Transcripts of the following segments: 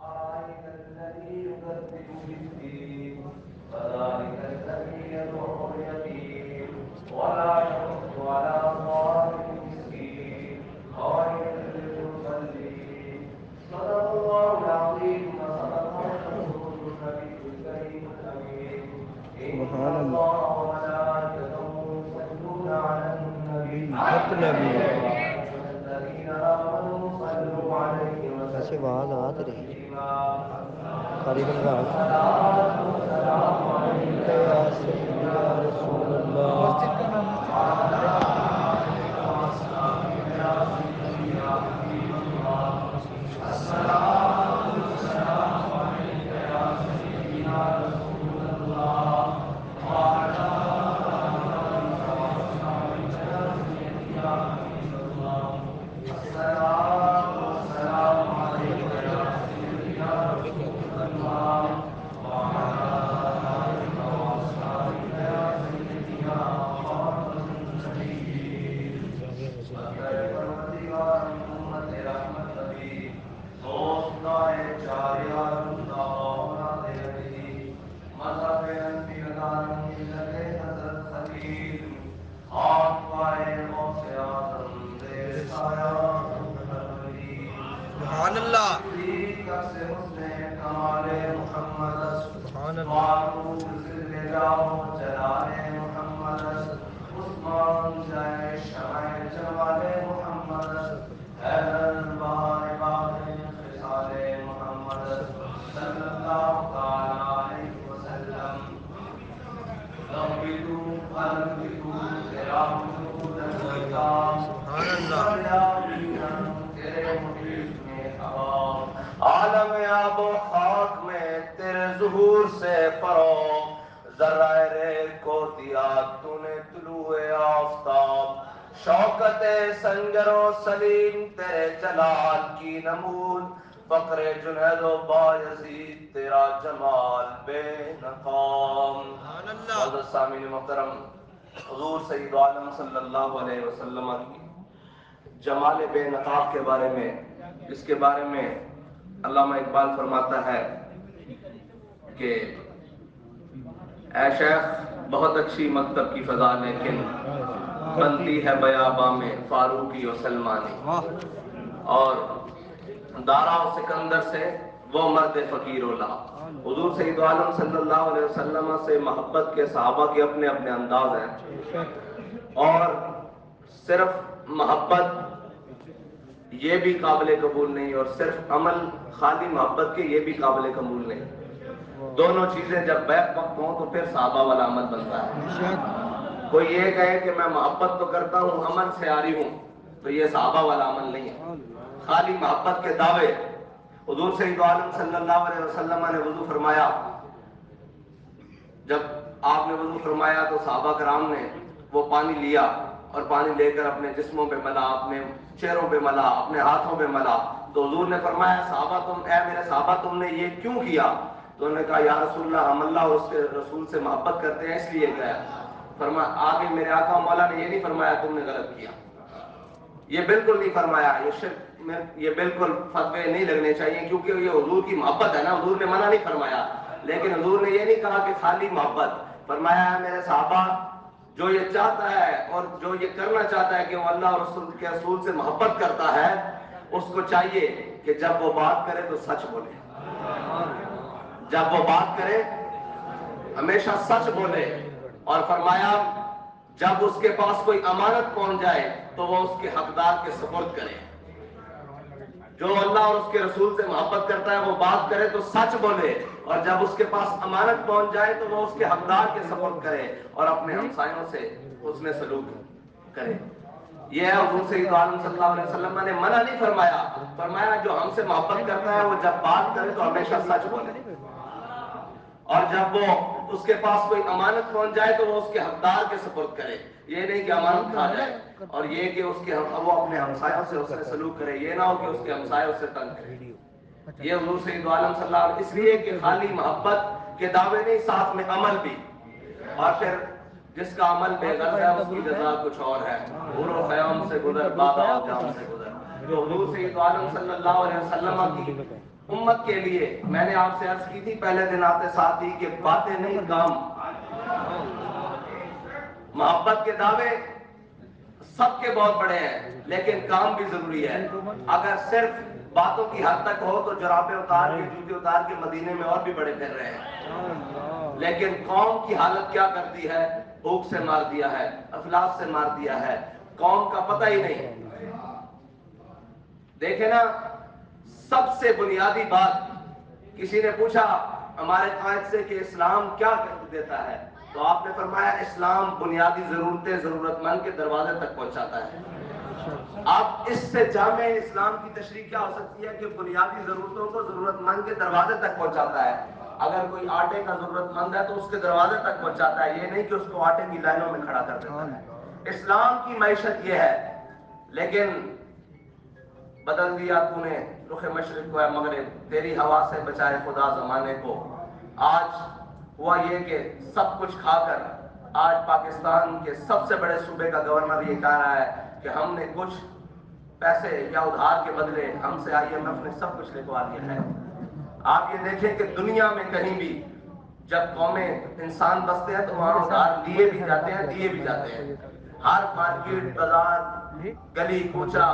أرأيت الذي يكذب بالدين فذلك الذي يدعو اليتيم ولا يحض على طعام المسكين وويل للمصلين صدق الله العظيم وصدق رسوله النبي الكريم الأمين إن الله وملائكته يصلون على النبي الذين آمنوا صلوا عليه ایسے آواز آ تو رہی قریب السلام علیک یا سیدنا رسول اللہ مسجد کا نام عالم آب و خاک میں تیرے ظہور سے فروغ ذرہ ریل کو دیا تو نے طلوع آفتاب شوکت سنجر و سلیم تیرے جلال کی نمود فقر جنید و بایزید تیرا جمال بے نقام حضرت سامعین محترم حضور سید عالم صلی اللہ علیہ وسلم کی جمال بے نقاب کے بارے میں اس کے بارے میں علامہ اقبال فرماتا ہے کہ اے شیخ بہت اچھی مکتب کی فضا لیکن بنتی ہے بیاباں میں فاروقی و سلمانی اور دارا و سکندر سے وہ مرد فقیر و لا حضور سید عالم صلی اللہ علیہ وسلم سے محبت کے صحابہ کے اپنے اپنے انداز ہیں اور صرف محبت یہ بھی قابل قبول نہیں اور صرف عمل خالی محبت کے یہ بھی قابل قبول نہیں دونوں چیزیں جب بیک وقت ہوں تو پھر صحابہ والا عمل بنتا ہے کوئی یہ کہے کہ میں محبت تو کرتا ہوں عمل سے آری ہوں تو یہ صحابہ والا عمل نہیں ہے خالی محبت کے دعوے حضور سید عالم صلی اللہ علیہ وسلم نے وضو فرمایا جب آپ نے وضو فرمایا تو صحابہ کرام نے وہ پانی لیا اور پانی لے کر اپنے جسموں پہ ملا اپنے چہروں پہ ملا اپنے ہاتھوں پہ ملا تو حضور نے فرمایا صحابہ اے میرے صحابہ تم نے یہ کیوں کیا تو انہوں نے کہا یا رسول اللہ ہم اللہ اور اس کے رسول سے محبت کرتے ہیں اس لیے کہا فرمایا آگے میرے آقا مولا نے یہ نہیں فرمایا تم نے غلط کیا یہ بالکل نہیں فرمایا یہ بالکل فتوے نہیں لگنے چاہیے کیونکہ یہ حضور کی محبت ہے نا حضور نے منع نہیں فرمایا لیکن حضور نے یہ نہیں کہا کہ خالی محبت فرمایا ہے میرے صحابہ جو یہ چاہتا ہے اور جو یہ کرنا چاہتا ہے کہ وہ اللہ اور رسول کے رسول سے محبت کرتا ہے اس کو چاہیے کہ جب وہ بات کرے تو سچ بولے جب وہ بات کرے ہمیشہ سچ بولے اور فرمایا جب اس کے پاس کوئی امانت پہنچ جائے تو وہ اس کے حقدار کے سپرد کرے جو اللہ اور اس کے رسول سے محبت کرتا ہے وہ بات کرے تو سچ بولے اور جب اس کے پاس امانت پہنچ جائے تو وہ اس کے حقدار کے سپرد کرے اور اپنے ہمسایوں سے حسن سلوک کرے یہ ہے حضور سید عالم صلی اللہ علیہ وسلم نے منع نہیں فرمایا فرمایا جو ہم سے محبت کرتا ہے وہ جب بات کرے تو ہمیشہ سچ بولے اور جب وہ اس کے پاس کوئی امانت پہنچ جائے تو وہ اس کے حقدار کے سپرد کرے یہ نہیں کہ امانت کھا جائے اور یہ کہ اس کے وہ اپنے ہمسایوں سے حسن سلوک کرے یہ نہ ہو کہ اس کے ہمسایوں سے تنگ کرے یہ حضور سید عالم صلی اللہ علیہ وسلم اس لیے کہ خالی محبت کے دعوے نہیں ساتھ میں عمل بھی اور پھر جس کا عمل بے غرض ہے اس کی جزا کچھ اور ہے حور و خیام سے گزر بادہ و جام سے گزر تو حضور سید عالم صلی اللہ علیہ وسلم کی امت کے لیے میں نے آپ سے عرض کی تھی پہلے دن آتے ساتھ ہی کہ باتیں نہیں کام. محبت کے دعوے سب کے بہت بڑے ہیں لیکن کام بھی ضروری ہے. اگر صرف باتوں کی حد تک ہو تو جرابیں اتار کے جوتے اتار کے مدینے میں اور بھی بڑے پھر رہے ہیں. لیکن قوم کی حالت کیا کرتی ہے؟ بھوک سے مار دیا ہے, افلاس سے مار دیا ہے, قوم کا پتہ ہی نہیں. دیکھیں نا, سب سے بنیادی بات, کسی نے پوچھا ہمارے قائد سے کہ اسلام کیا دیتا ہے, تو آپ نے فرمایا اسلام بنیادی ضرورتیں ضرورت مند کے دروازے تک پہنچاتا ہے. اب اس سے جامع اسلام کی تشریح کیا ہو سکتی ہے کہ بنیادی ضرورتوں کو ضرورت مند کے دروازے تک پہنچاتا ہے. اگر کوئی آٹے کا ضرورت مند ہے تو اس کے دروازے تک پہنچاتا ہے, یہ نہیں کہ اس کو آٹے کی لائنوں میں کھڑا کر دیتا ہے. اسلام کی معیشت یہ ہے. لیکن بدل دیا تو نے رخ مشرق کو ہے مغرب, تیری ہوا سے بچائے خدا زمانے کو. آج ہوا یہ کہ سب کچھ کھا کر آج پاکستان کے سب سے بڑے صوبے کا گورنر یہ کہہ رہا ہے کہ ہم نے کچھ پیسے یا ادھار کے بدلے ہم سے IMF نے سب کچھ لکھوا دیا ہے. آپ یہ دیکھیں کہ دنیا میں کہیں بھی جب قومیں انسان بستے ہیں تو وہاں ادھار لیے بھی جاتے ہیں, دیے بھی جاتے ہیں. ہر مارکیٹ, بازار, گلی کوچہ,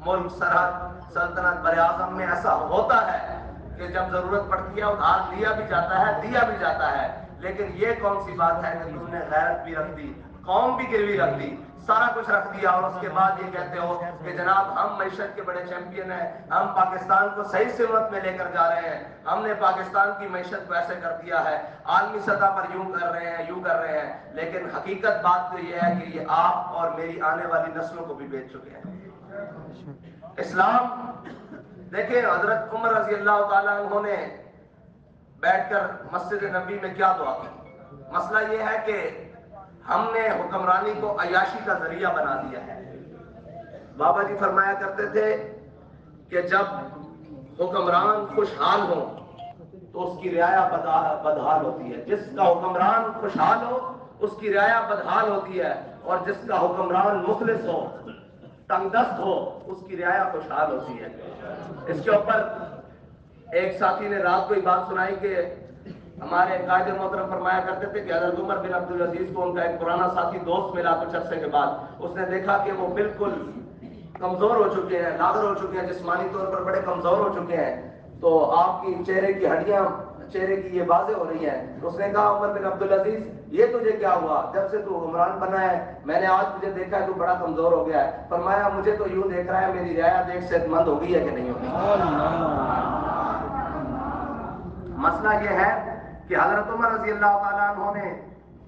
ملک, سرحد, سلطنت, براعظم میں ایسا ہوتا ہے کہ جب ضرورت پڑتی ہے ادھار لیا بھی جاتا ہے, دیا بھی جاتا ہے. لیکن یہ کون سی بات ہے کہ تم نے غیرت بھی رکھ دی, قوم بھی گروی رکھ دی, سارا کچھ رکھ دیا, اور اس کے بعد یہ کہتے ہو کہ جناب ہم معیشت کے بڑے چیمپئن ہیں, ہم پاکستان کو صحیح سمت میں لے کر جا رہے ہیں, ہم نے پاکستان کی معیشت کو ایسے کر دیا ہے, عالمی سطح پر یوں کر رہے ہیں, یوں کر رہے ہیں. لیکن حقیقت بات تو یہ ہے کہ یہ آپ اور میری آنے والی نسلوں کو بھی بیچ چکے ہیں. اسلام دیکھیں, حضرت عمر رضی اللہ تعالیٰ عنہ نے بیٹھ کر مسجد نبی میں کیا دعا کی. مسئلہ یہ ہے کہ ہم نے حکمرانی کو عیاشی کا ذریعہ بنا دیا ہے. بابا جی فرمایا کرتے تھے کہ جب حکمران خوشحال ہو تو اس کی رعایا بدحال ہوتی ہے. جس کا حکمران خوشحال ہو اس کی رعایا بدحال ہوتی ہے, اور جس کا حکمران مخلص ہو, تنگ دست ہو, اس کی رعایا خوشحال ہوتی ہے. اس کے اوپر ایک ساتھی نے رات کو ہی بات سنائی کہ ہمارے قائد محترم فرمایا کرتے تھے کہ حضرت عمر بن عبدالعزیز کو ان کا ایک پرانا ساتھی دوست ملا کچھ عرصے کے بعد. اس نے دیکھا کہ وہ بالکل کمزور ہو چکے ہیں, لاغر ہو چکے ہیں, جسمانی طور پر بڑے کمزور ہو چکے ہیں, تو آپ کی چہرے کی ہڈیاں, چہرے کی یہ واضح ہو رہی ہیں. اس نے کہا عمر بن عبدالعزیز یہ تجھے کیا ہوا, جب سے تو حکمران بنا ہے میں نے آج تجھے دیکھا ہے تو بڑا کمزور ہو گیا ہے. فرمایا مجھے تو یوں دیکھ رہا ہے میری رعایا دیکھ صحت مند ہو گئی ہے کہ نہیں ہوگی. مسئلہ یہ ہے کہ حضرت عمر رضی اللہ تعالیٰ عنہ نے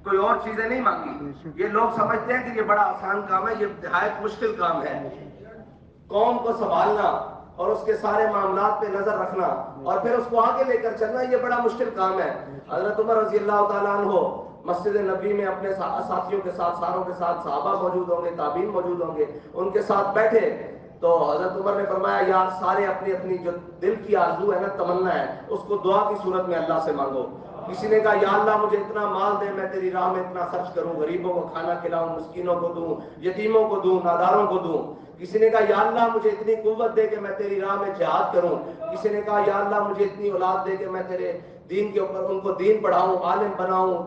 کوئی اور چیزیں نہیں مانگی. یہ لوگ سمجھتے ہیں کہ یہ بڑا آسان کام ہے, یہ نہایت مشکل کام ہے. قوم کو سنبھالنا اور اس کے سارے معاملات پہ نظر رکھنا اور پھر اس کو آگے لے کر چلنا, یہ بڑا مشکل کام ہے. حضرت عمر رضی اللہ تعالیٰ عنہ مسجد نبی میں اپنے ساتھیوں کے ساتھ, ساروں کے ساتھ, صحابہ موجود ہوں گے, تابعین موجود ہوں گے, ان کے ساتھ بیٹھے تو حضرت عمر نے فرمایا یار سارے اپنی اپنی جو دل کی آرزو ہے نا, تمنا ہے, اس کو دعا کی صورت میں اللہ سے مانگو. کسی نے کہا یا اللہ مجھے اتنا مال دے میں تیری راہ میں اتنا خرچ کروں, غریبوں کو کھانا کھلاؤں, مسکینوں کو دوں, یتیموں کو دوں, ناداروں کو دوں. کسی نے کہا یا اللہ مجھے اتنی قوت دے کہ میں تیری راہ میں جہاد کروں. کسی نے کہا یا اللہ مجھے اتنی اولاد دے کہ میں تیرے دین کے اوپر ان کو دین پڑھاؤں, عالم بناؤں,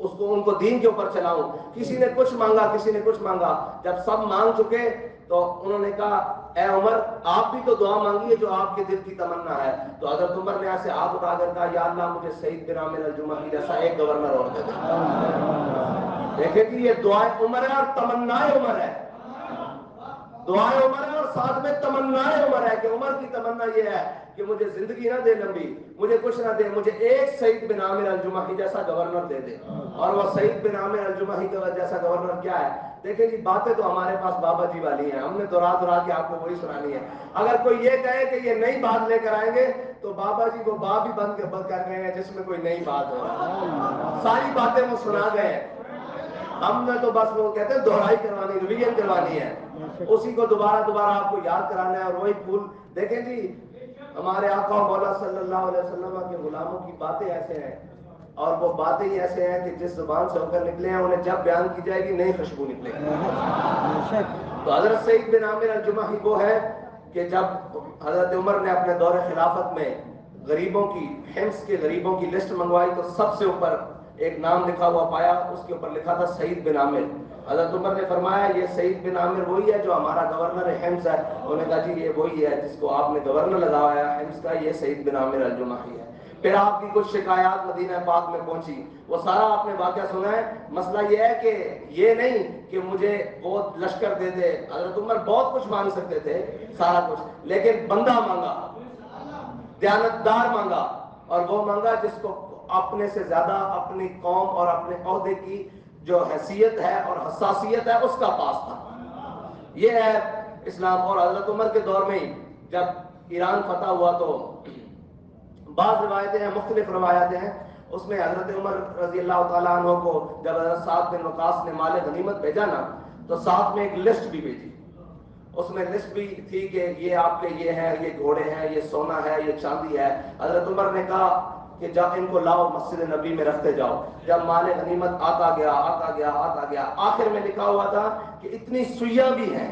اس کو ان کو دین کے اوپر چلاؤں. کسی نے کچھ مانگا, کسی نے کچھ مانگا. جب سب مانگ چکے تو انہوں نے کہا اے عمر آپ بھی تو دعا مانگیے جو آپ کے دل کی تمنا ہے. تو حضرت عمر نے ایسے ہاتھ اٹھا کر کہا یا اللہ مجھے سعید بن عامر الجمحی جیسا ایک گورنر اور دے دے. دیکھیں کہ یہ دعائے عمر ہے اور تمنا عمر ہے. دعائے عمر ہے اور ساتھ میں تمنا عمر ہے کہ عمر کی تمنا یہ ہے کہ مجھے زندگی نہ دے لمبی, مجھے کچھ نہ دے, مجھے ایک سعید بن عامر الجمحی جیسا گورنر دے دے. اور وہ سعید بن عامر الجمحی جیسا گورنر کیا ہے؟ دیکھیں جی باتیں تو ہمارے پاس بابا جی والی ہیں, ہم نے دورا کے آپ کو وہی سنانی ہے. اگر کوئی یہ کہے کہ یہ نئی بات لے کر آئیں گے تو بابا جی کو باب ہی بند کر گئے ہیں جس میں کوئی نئی بات ہو. ساری باتیں وہ سنا گئے ہیں. ہم نے تو بس وہ کہتے ہیں دہرائی کروانی, ریویژن کروانی ہے, اسی کو دوبارہ آپ کو یاد کرانا ہے. اور وہی پھول دیکھیں جی ہمارے آقا مولا صلی اللہ علیہ وسلم کے غلاموں کی باتیں ایسے ہیں اور وہ باتیں ہی ایسے ہیں کہ جس زبان سے ہو کر نکلے ہیں انہیں جب بیان کی جائے گی نئی خوشبو نکلے گی. تو حضرت سعید بن عامر الجمحی وہ ہے کہ جب حضرت عمر نے اپنے دور خلافت میں غریبوں کی، حمص کے غریبوں کی لسٹ منگوائی تو سب سے اوپر ایک نام لکھا ہوا پایا، اس کے اوپر لکھا تھا سعید بن عامر۔ حضرت عمر نے فرمایا یہ سعید بن عامر وہی ہے جو ہمارا گورنر حمص ہے؟ انہوں نے کہا جی یہ وہی ہے جس کو آپ نے گورنر لگایا ہے حمص کا، یہ سعید بن عامر الجمحی ہے۔ پھر آپ کی کچھ شکایات مدینہ پاک میں پہنچی، وہ سارا آپ نے واقعہ سنا ہے۔ مسئلہ یہ ہے کہ یہ نہیں کہ مجھے بہت لشکر دے دے، حضرت عمر بہت کچھ مانگ سکتے تھے سارا کچھ، لیکن بندہ مانگا، دیانتدار مانگا، اور وہ مانگا جس کو اپنے سے زیادہ اپنی قوم اور اپنے عہدے کی جو حیثیت ہے اور حساسیت ہے اس کا پاس تھا۔ یہ ہے اسلام۔ اور حضرت عمر کے دور میں ہی جب ایران فتح ہوا تو بعض روایتیں ہیں، مختلف روایتیں ہیں، اس میں حضرت عمر رضی اللہ تعالیٰ عنہ کو جب حضرت سعد بن وقاص نے مال غنیمت بھیجا نا تو ساتھ میں ایک لسٹ بھی بھیجی، اس میں لسٹ بھی تھی کہ یہ آپ کے یہ ہے، یہ گھوڑے ہیں، یہ سونا ہے، یہ چاندی ہے۔ حضرت عمر نے کہا کہ جب ان کو لاؤ مسجد نبی میں رکھتے جاؤ۔ جب مال غنیمت آتا گیا آتا گیا آتا گیا، آخر میں لکھا ہوا تھا کہ اتنی سوئیاں بھی ہیں،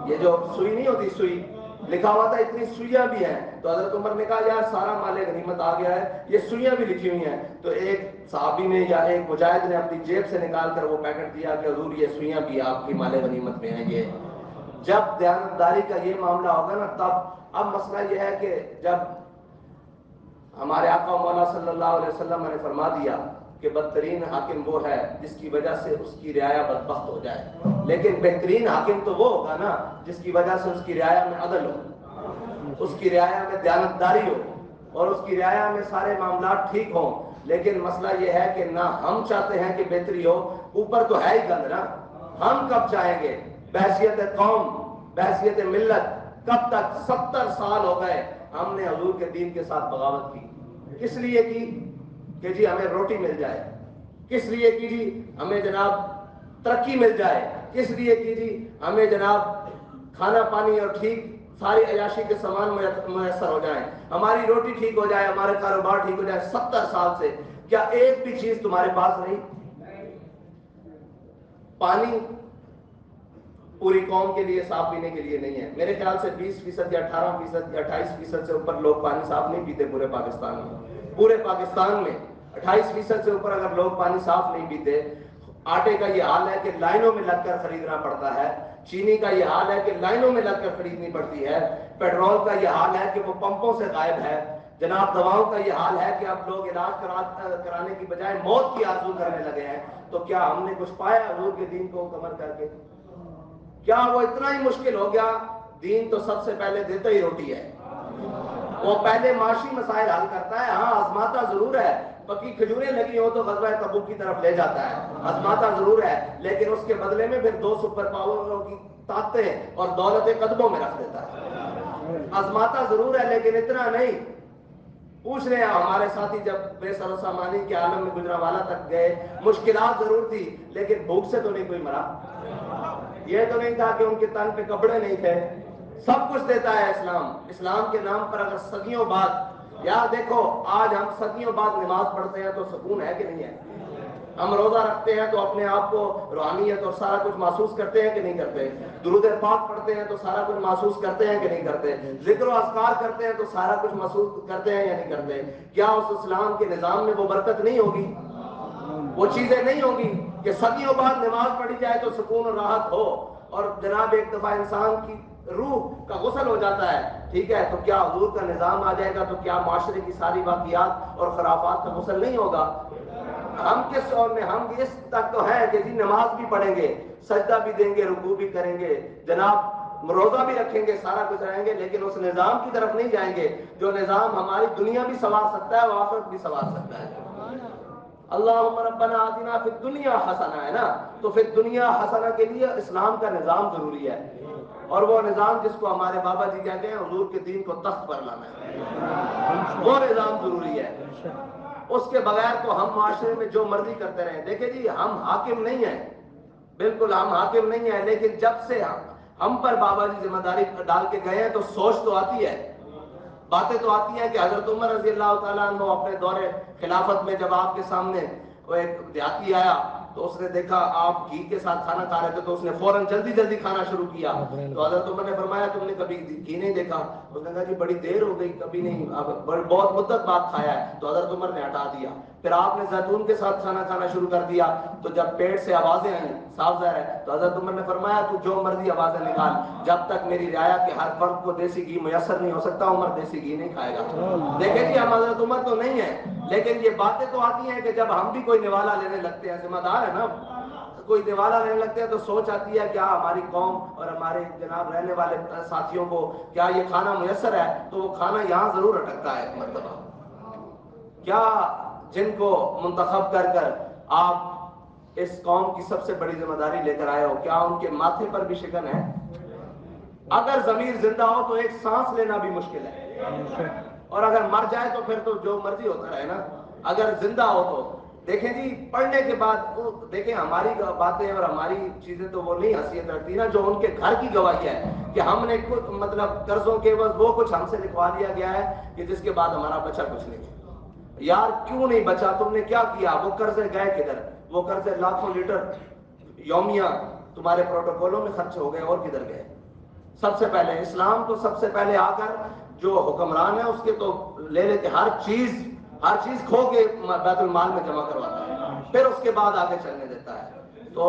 یہ جو سوئی نہیں ہوتی سوئی، لکھا ہوا تھا اتنی سوئیاں بھی ہیں۔ تو حضرت عمر نے کہا یار سارا مال غنیمت آ گیا ہے، یہ سوئیاں بھی لکھی ہوئی ہیں۔ تو ایک صحابی نے یا ایک مجاہد نے اپنی جیب سے نکال کر وہ پیکٹ دیا کہ حضور یہ سوئیاں بھی آپ کی مال غنیمت میں ہیں۔ یہ جب دیانتداری کا یہ معاملہ ہوگا نا تب۔ اب مسئلہ یہ ہے کہ جب ہمارے آقا مولا صلی اللہ علیہ وسلم نے فرما دیا کہ بدترین حاکم وہ ہے جس کی وجہ سے اس کی رعایا بدبخت ہو جائے، لیکن بہترین حاکم تو وہ ہوگا نا جس کی وجہ سے اس کی رعایا میں عدل ہو، اس کی رعایا میں دیانتداری ہو، اور اس کی رعایا میں سارے معاملات ٹھیک ہوں۔ لیکن مسئلہ یہ ہے کہ نہ ہم چاہتے ہیں کہ بہتری ہو، اوپر تو ہے ہی گند نا، ہم کب چاہیں گے؟ بحیثیت قوم، بحیثیت ملت کب تک؟ 70 سال ہو گئے ہم نے حضور کے دین کے ساتھ بغاوت کی۔ کس لیے کی؟ کہ جی ہمیں روٹی مل جائے۔ کس لیے کی؟ جی ہمیں جناب ترقی مل جائے۔ کس لیے کی؟ جی ہمیں جناب کھانا پانی اور ٹھیک ساری عیاشی کے سامان میسر ہو جائیں، ہماری روٹی ٹھیک ہو جائے، ہمارے کاروبار ٹھیک ہو جائے۔ 70 سال سے کیا ایک بھی چیز تمہارے پاس نہیں؟ پانی پوری قوم کے لیے صاف پینے کے لیے نہیں ہے، میرے خیال سے 20% یا 18% یا 28% سے اوپر لوگ پانی صاف نہیں پیتے پورے پاکستان میں۔ پورے پاکستان میں 28% سے اوپر اگر لوگ پانی صاف نہیں پیتے۔ آٹے کا یہ حال ہے کہ لائنوں میں لگ کر خریدنا پڑتا ہے، چینی کا یہ حال ہے کہ لائنوں میں لگ کر خریدنی پڑتی ہے، پیٹرول کا یہ حال ہے کہ وہ پمپوں سے غائب ہے، جناب دواؤں کا یہ حال ہے کہ اب لوگ علاج کرانے کی بجائے موت کی آرزو کرنے لگے ہیں۔ تو کیا ہم نے کچھ پایا حضور کے دین کو کمر کر کے؟ کیا وہ اتنا ہی مشکل ہو گیا؟ دین تو سب سے پہلے دیتا ہی روٹی ہے، وہ پہلے معاشی مسائل حل کرتا ہے۔ ہاں آزماتا ضرور ہے، پکی کھجوریں لگی ہو تو غزوہ تبوک کی طرف لے جاتا ہے، آزماتا ضرور ہے، لیکن اس کے بدلے میں پھر 2 سپر پاوروں کی طاقتیں اور دولتیں قدموں میں رکھ دیتا ہے۔ آزماتا ضرور ہے لیکن اتنا نہیں۔ پوچھ رہے ہیں ہمارے ساتھی جب بے سر و سامانی کے عالم میں گجرانوالہ تک گئے، مشکلات ضرور تھی لیکن بھوک سے تو نہیں کوئی مرا، یہ تو نہیں تھا کہ ان کے تن پہ کپڑے نہیں تھے۔ سب کچھ دیتا ہے اسلام۔ اسلام کے نام پر اگر صدیوں بعد، یار دیکھو آج ہم صدیوں بعد نماز پڑھتے ہیں تو سکون ہے کہ نہیں ہے؟ ہم روزہ رکھتے ہیں تو اپنے آپ کو روحانیت اور سارا کچھ محسوس کرتے ہیں کہ نہیں کرتے؟ درود پاک پڑھتے ہیں تو سارا کچھ محسوس کرتے ہیں کہ نہیں کرتے؟ ذکر و اذکار کرتے ہیں تو سارا کچھ محسوس کرتے ہیں یا نہیں کرتے؟ کیا اس اسلام کے نظام میں وہ برکت نہیں ہوگی، وہ چیزیں نہیں ہوگی کہ صدیوں بعد نماز پڑھی جائے تو سکون اور راحت ہو؟ اور جناب ایک دفعہ انسان کی روح کا غسل ہو جاتا ہے، ٹھیک ہے، تو کیا حضور کا نظام آ جائے گا تو کیا معاشرے کی ساری واقعات اور خرافات کا غسل نہیں ہوگا؟ ہم کس دور میں؟ ہم اس تک تو ہیں کہ جی نماز بھی پڑھیں گے، سجدہ بھی دیں گے، رکوع بھی کریں گے، جناب روزہ بھی رکھیں گے، سارا کچھ رہیں گے، لیکن اس نظام کی طرف نہیں جائیں گے جو نظام ہماری دنیا بھی سنوار سکتا ہے اور آخرت بھی سنوار سکتا ہے۔ اللہم ربنا آتنا فی الدنیا حسنہ ہے نا، تو فی الدنیا حسنہ کے لیے اسلام کا نظام ضروری ہے، اور وہ نظام جس کو ہمارے بابا جی کہتے ہیں حضور کے دین کو تخت پر لانا ہے، وہ نظام ضروری ہے۔ اس کے بغیر تو ہم معاشرے میں جو مرضی کرتے رہیں۔ دیکھیں جی ہم حاکم نہیں ہیں، بالکل ہم حاکم نہیں ہیں، لیکن جب سے ہم پر بابا جی ذمہ داری ڈال کے گئے ہیں تو سوچ تو آتی ہے، باتیں تو آتی ہیں کہ حضرت عمر رضی اللہ تعالیٰ عنہ اپنے دور خلافت میں جب آپ کے سامنے وہ ایک دیہاتی آیا تو اس نے دیکھا آپ گھی کے ساتھ کھانا کھا رہے تھے تو اس نے فوراً جلدی جلدی کھانا شروع کیا. تو حضرت عمر نے فرمایا تم نے کبھی گھی نہیں دیکھا؟ اس نے کہا جی بڑی دیر ہو گئی کبھی نہیں، اب بہت مدت بعد کھایا ہے. تو حضرت عمر نے ہٹا دیا. پھر آپ نے زیتون کے ساتھ کھانا کھانا شروع کر دیا تو جب پیٹ سے آوازیں آئیں صاف ظاہر ہے تو حضرت عمر نے فرمایا تو جو مرضی آوازیں نکال، جب تک میری رعایا کے ہر فرد کو دیسی گھی میسر نہیں ہو سکتا عمر دیسی گھی نہیں کھائے گا. دیکھیں جی ہم حضرت عمر تو نہیں ہیں، لیکن یہ باتیں تو آتی ہیں کہ جب ہم بھی کوئی نوالا لینے لگتے ہیں، ذمہ دار ہے نا، کوئی نوالا لینے لگتے ہیں تو سوچ آتی ہے کیا ہماری قوم اور ہمارے جناب رہنے والے ساتھیوں کو کیا یہ کھانا میسر ہے؟ تو وہ کھانا یہاں ضرور اٹکتا ہے ایک مرتبہ. کیا جن کو منتخب کر کر آپ اس قوم کی سب سے بڑی ذمہ داری لے کر آئے ہو، کیا ان کے ماتھے پر بھی شکن ہے؟ اگر ضمیر زندہ ہو تو ایک سانس لینا بھی مشکل ہے، اور اگر مر جائے تو پھر تو جو مرضی ہوتا رہے نا. اگر زندہ ہو تو دیکھیں جی پڑھنے کے بعد دیکھیں ہماری باتیں اور ہماری چیزیں تو وہ نہیں حیثیت رکھتی نا جو ان کے گھر کی گواہی ہے کہ ہم نے کچھ مطلب قرضوں کے عوض وہ کچھ ہم سے لکھوا لیا گیا ہے کہ جس کے بعد ہمارا بچا کچھ نہیں. یار کیوں نہیں بچا؟ تم نے کیا کیا؟ وہ قرضے گئے کدھر؟ وہ قرضے لاکھوں لیٹر یومیہ تمہارے پروٹوکولوں میں خرچ ہو گئے اور کدھر گئے؟ سب سے پہلے اسلام تو سب سے پہلے آ کر جو حکمران ہے اس کے تو لے لے کے ہر چیز کھو کے بیت المال میں جمع کرواتا ہے، پھر اس کے بعد آگے چلنے دیتا ہے. تو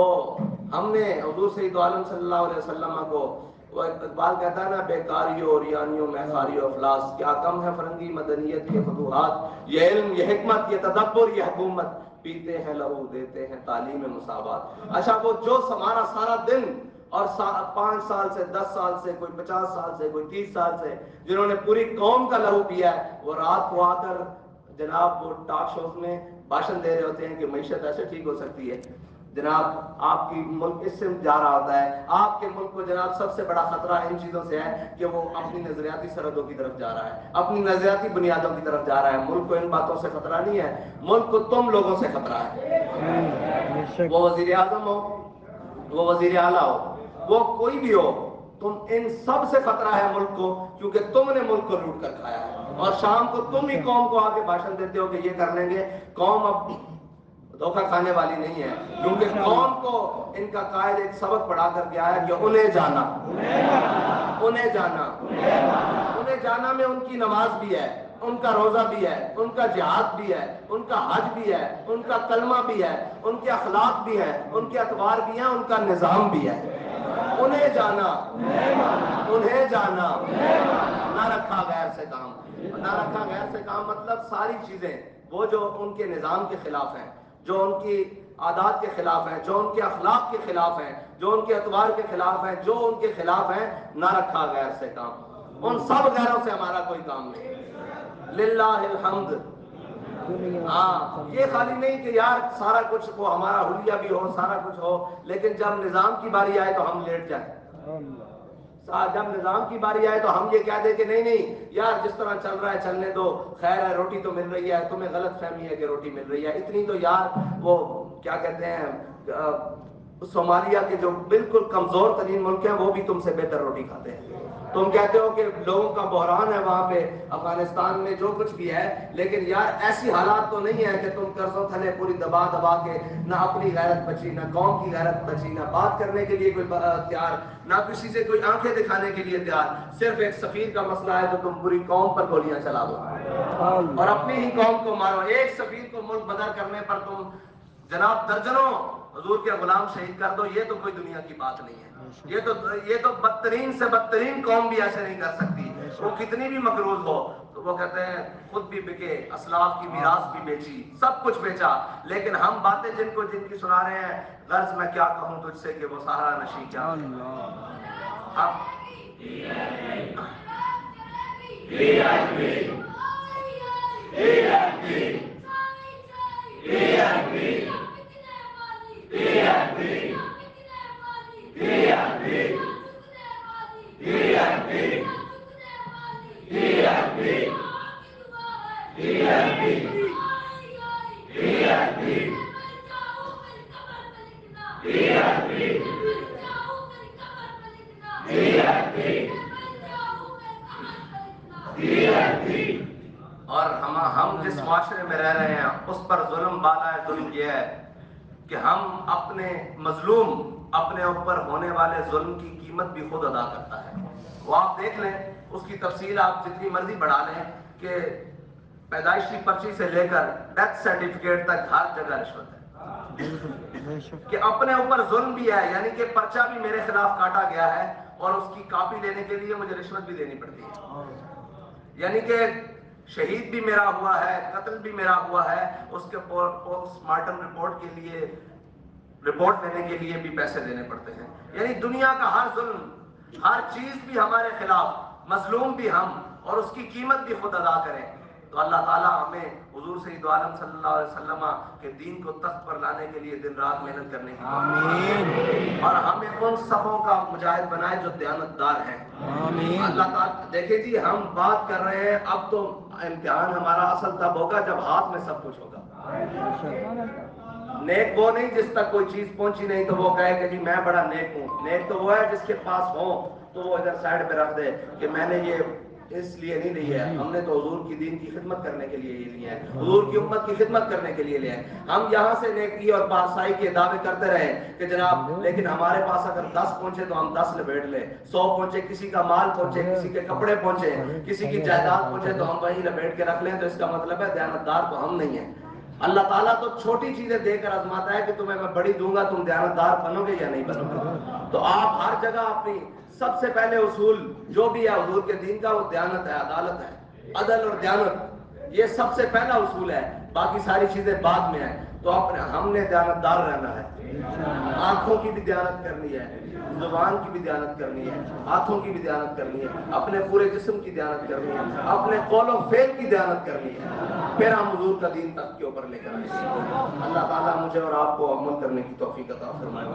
ہم نے حضور سید عالم صلی اللہ علیہ وسلم کو، وہ اقبال کہتا ہے نا بیکاریوں ریانیوں میں خاریوں افلاس، کیا کم ہے فرنگی مدنیت کے فتوحات، یہ علم یہ حکمت یہ تدبر یہ حکومت، پیتے ہیں لہو دیتے ہیں تعلیم مساوات. اچھا وہ جو ہمارا سارا دن اور 5 سال سے 10 سال سے کوئی 50 سال سے کوئی 30 سال سے جنہوں نے پوری قوم کا لہو پیا ہے، وہ رات کو آ کر جناب وہ ٹاک شوز میں بھاشن دے رہے ہوتے ہیں کہ معیشت ایسے ٹھیک ہو سکتی ہے. جناب آپ کی ملک اس سے جا رہا ہوتا ہے. آپ کے ملک کو جناب سب سے بڑا خطرہ ان چیزوں سے ہے کہ وہ اپنی نظریاتی سرحدوں کی طرف جا رہا ہے، اپنی نظریاتی بنیادوں کی طرف جا رہا ہے. ملک کو ان باتوں سے خطرہ نہیں ہے، ملک کو تم لوگوں سے خطرہ ہے. وہ وزیر اعظم ہو، وہ وزیر اعلیٰ ہو، وہ کوئی بھی ہو، تم ان سب سے خطرہ ہے ملک کو، کیونکہ تم نے ملک کو لوٹ کر کھایا ہے. اور شام کو تم ہی قوم کو آگے بھاشن دیتے ہو کہ یہ کر لیں گے. قوم اب دھوکہ کھانے والی نہیں ہے، کیونکہ قوم کو ان کا قائد ایک سبق پڑھا کر گیا ہے کہ انہیں جانا میں ان کی نماز بھی ہے، ان کا روزہ بھی ہے، ان کا جہاد بھی ہے، ان کا حج بھی ہے، ان کا کلمہ بھی ہے، ان کے اخلاق بھی ہیں، ان کے اطوار بھی ہیں، ان کا نظام بھی ہے. انہیں جانا نہ رکھا غیر سے کام. نہ رکھا غیر سے کام مطلب ساری چیزیں وہ جو ان کے نظام کے خلاف ہیں، جو ان کی عادات کے خلاف ہیں، جو ان کے اخلاق کے خلاف ہیں، جو ان کے اطوار کے خلاف ہیں، جو ان کے خلاف ہیں، نہ رکھا غیر سے کام. ان سب غیروں سے ہمارا کوئی کام نہیں. للہ الحمد. ہاں یہ خالی نہیں کہ یار سارا کچھ وہ ہمارا حلیہ بھی ہو، سارا کچھ ہو، لیکن جب نظام کی باری آئے تو ہم لیٹ جائیں. جب نظام کی باری آئے تو ہم یہ کہہ دیں کہ نہیں یار جس طرح چل رہا ہے چلنے دو، خیر ہے روٹی تو مل رہی ہے، تمہیں غلط فہمی ہے کہ روٹی مل رہی ہے اتنی تو یار وہ کیا کہتے ہیں صومالیہ کے جو بالکل کمزور ترین ملک ہیں وہ بھی تم سے بہتر روٹی کھاتے ہیں. تم کہتے ہو کہ لوگوں کا بحران ہے وہاں پہ افغانستان میں جو کچھ بھی ہے، لیکن یار ایسی حالات تو نہیں ہے کہ تم قرضوں تھلے پوری دبا کے نہ اپنی غیرت بچی، نہ قوم کی غیرت بچی، نہ بات کرنے کے لیے کوئی تیار، نہ کسی سے کوئی آنکھیں دکھانے کے لیے تیار. صرف ایک سفیر کا مسئلہ ہے تو تم پوری قوم پر گولیاں چلا دو اور اپنی ہی قوم کو مارو. ایک سفیر کو ملک بدر کرنے پر تم جناب درجنوں حضور کے غلام شہید کر دو. یہ تو کوئی دنیا کی بات نہیں ہے. یہ تو بدترین سے بدترین قوم بھی ایسے نہیں کر سکتی، وہ کتنی بھی مقروض ہو. تو وہ کہتے ہیں خود بھی بکے، اسلاف کی میراث بھی بیچی، سب کچھ بیچا، لیکن ہم باتیں جن کی سنا رہے ہیں، غرض میں کیا کہوں تجھ سے کہ وہ سہارا نشی کیا اور ہم جس معاشرے میں رہ رہے ہیں اس پر ظلم بالا ہے. ظلم یہ ہے کہ ہم اپنے مظلوم اپنے اوپر ہونے والے ظلم کی قیمت بھی خود ادا کرتا ہے. وہ آپ دیکھ لیں, اس کی تفصیل آپ جتنی مرضی بڑھا لیں کہ پیدائشی پرچی سے لے کر ڈیتھ سرٹیفکیٹ تک ہر جگہ رشوت ہے. کہ اپنے اوپر ظلم بھی ہے, یعنی کہ پرچہ بھی میرے خلاف کاٹا گیا ہے اور اس کی کاپی لینے کے لیے مجھے رشوت بھی دینی پڑتی ہے. یعنی کہ شہید بھی میرا ہوا ہے, قتل بھی میرا ہوا ہے, اس کے پوسٹ مارٹم رپورٹ کے لیے رپورٹ لینے کے لیے بھی پیسے دینے پڑتے ہیں. یعنی دنیا کا ہر ظلم, ہر چیز بھی ہمارے خلاف, مظلوم بھی ہم, اور اس کی قیمت بھی خود ادا کریں. تو اللہ تعالیٰ ہمیں حضور سید عالم صلی اللہ علیہ وسلم کے دین کو تخت پر لانے کے لیے دن رات محنت کرنے کی آمین, اور ہمیں ان صفوں کا مجاہد بنائے جو دیانتدار ہیں. آمین. اللہ تعالیٰ دیکھیں جی, ہم بات کر رہے ہیں, اب تو امتحان ہمارا اصل تب ہوگا جب ہاتھ میں سب کچھ ہوگا. نیک وہ نہیں جس تک کوئی چیز پہنچی نہیں تو وہ کہے کہ جی میں بڑا نیک ہوں. نیک تو وہ ہے جس کے پاس ہو تو وہ ادھر سائڈ پہ رکھ دے کہ میں نے یہ اس لیے نہیں لی ہے, ہم نے تو حضور کی دین کی خدمت کرنے کے لیے یہ لیا ہے, حضور کی امت کی خدمت کرنے کے لیے لیا ہے. ہم یہاں سے نیکی اور پاسائی کے دعوے کرتے رہے کہ جناب, لیکن ہمارے پاس اگر 10 پہنچے تو ہم 10 لپیٹ لیں, 100 پہنچے, کسی کا مال پہنچے, کسی کے کپڑے پہنچے, کسی کی جائیداد پہنچے تو ہم وہیں لپیٹ کے رکھ لیں. تو اس کا مطلب ہے دیانتدار تو ہم نہیں ہیں. اللہ تعالیٰ تو چھوٹی چیزیں دے کر آزماتا ہے کہ تمہیں میں بڑی دوں گا, تم دیانتدار بنو گے یا نہیں بنو گے. تو آپ ہر جگہ اپنی سب سے پہلے اصول جو بھی ہے حضور کے دین کا, وہ دیانت ہے, عدالت ہے, عدل اور دیانت, یہ سب سے پہلا اصول ہے. باقی ساری چیزیں بعد میں ہیں. تو ہم نے دیانتدار رہنا ہے. آنکھوں کی بھی دیانت کرنی ہے, زبان کی بھی دیانت کرنی ہے, ہاتھوں کی بھی دیانت کرنی ہے, اپنے پورے جسم کی دیانت کرنی ہے, اپنے قول و فعل کی دیانت کرنی ہے. پھر ہم حضور کا دین تخت کے اوپر لے کر آئیں. اللہ تعالیٰ مجھے اور آپ کو عمل کرنے کی توفیق عطا فرمائے.